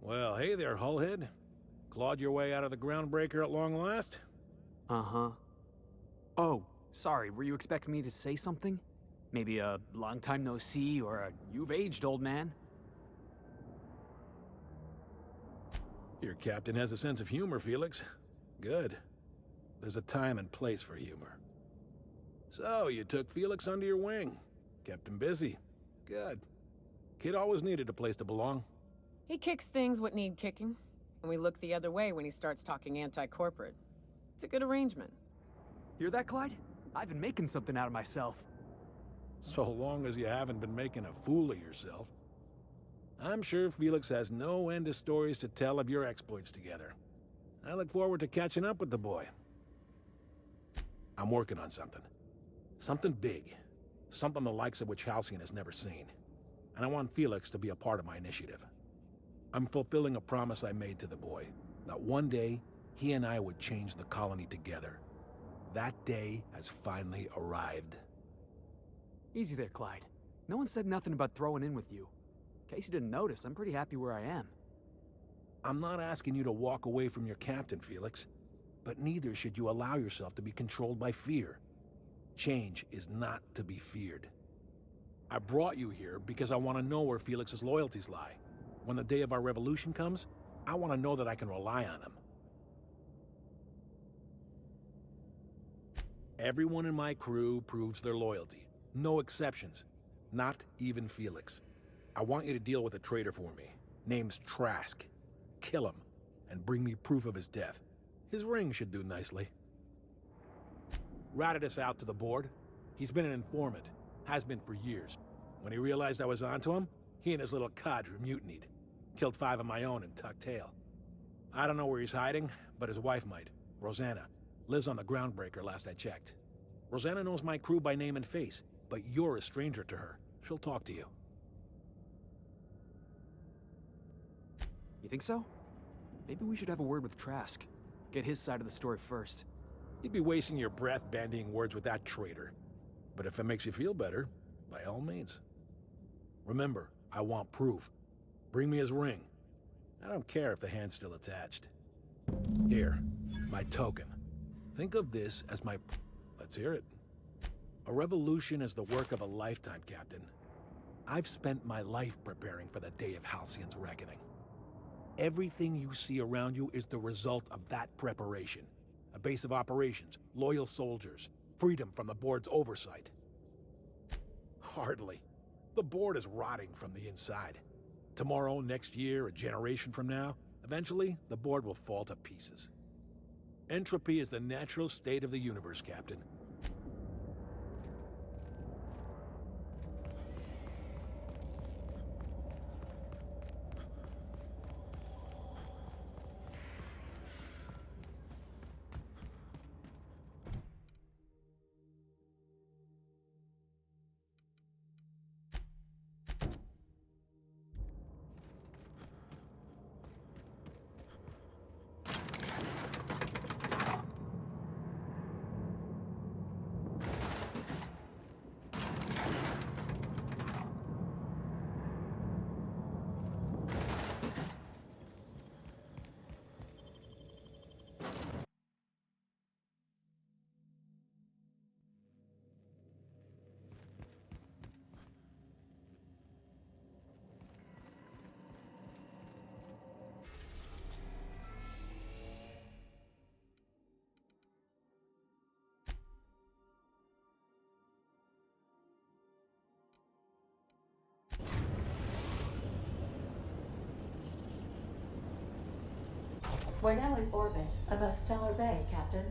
Well, hey there, Hullhead. Clawed your way out of the groundbreaker at long last? Uh-huh. Oh, sorry, were you expecting me to say something? Maybe a long time no see, or a you've aged, old man? Your captain has a sense of humor, Felix. Good. There's a time and place for humor. So, you took Felix under your wing. Kept him busy. Good. Kid always needed a place to belong. He kicks things what need kicking, and we look the other way when he starts talking anti-corporate. It's a good arrangement. Hear that, Clyde? I've been making something out of myself. So long as you haven't been making a fool of yourself. I'm sure Felix has no end of stories to tell of your exploits together. I look forward to catching up with the boy. I'm working on something. Something big. Something the likes of which Halcyon has never seen. And I want Felix to be a part of my initiative. I'm fulfilling a promise I made to the boy, that one day, he and I would change the colony together. That day has finally arrived. Easy there, Clyde. No one said nothing about throwing in with you. In case you didn't notice, I'm pretty happy where I am. I'm not asking you to walk away from your captain, Felix, but neither should you allow yourself to be controlled by fear. Change is not to be feared. I brought you here because I want to know where Felix's loyalties lie. When the day of our revolution comes, I want to know that I can rely on him. Everyone in my crew proves their loyalty. No exceptions. Not even Felix. I want you to deal with a traitor for me. Name's Trask. Kill him, and bring me proof of his death. His ring should do nicely. Ratted us out to the board. He's been an informant. Has been for years. When he realized I was onto him, he and his little cadre mutinied. Killed 5 of my own and tucked tail. I don't know where he's hiding, but his wife might. Rosanna. Lives on the groundbreaker last I checked. Rosanna knows my crew by name and face, but you're a stranger to her. She'll talk to you. You think so? Maybe we should have a word with Trask. Get his side of the story first. You'd be wasting your breath bandying words with that traitor. But if it makes you feel better, by all means. Remember, I want proof. Bring me his ring. I don't care if the hand's still attached. Here, my token. Think of this as my... Let's hear it. A revolution is the work of a lifetime, Captain. I've spent my life preparing for the day of Halcyon's reckoning. Everything you see around you is the result of that preparation. A base of operations, loyal soldiers, freedom from the board's oversight. Hardly. The board is rotting from the inside. Tomorrow, next year, a generation from now, eventually, the board will fall to pieces. Entropy is the natural state of the universe, Captain. We're now in orbit above Stellar Bay, Captain.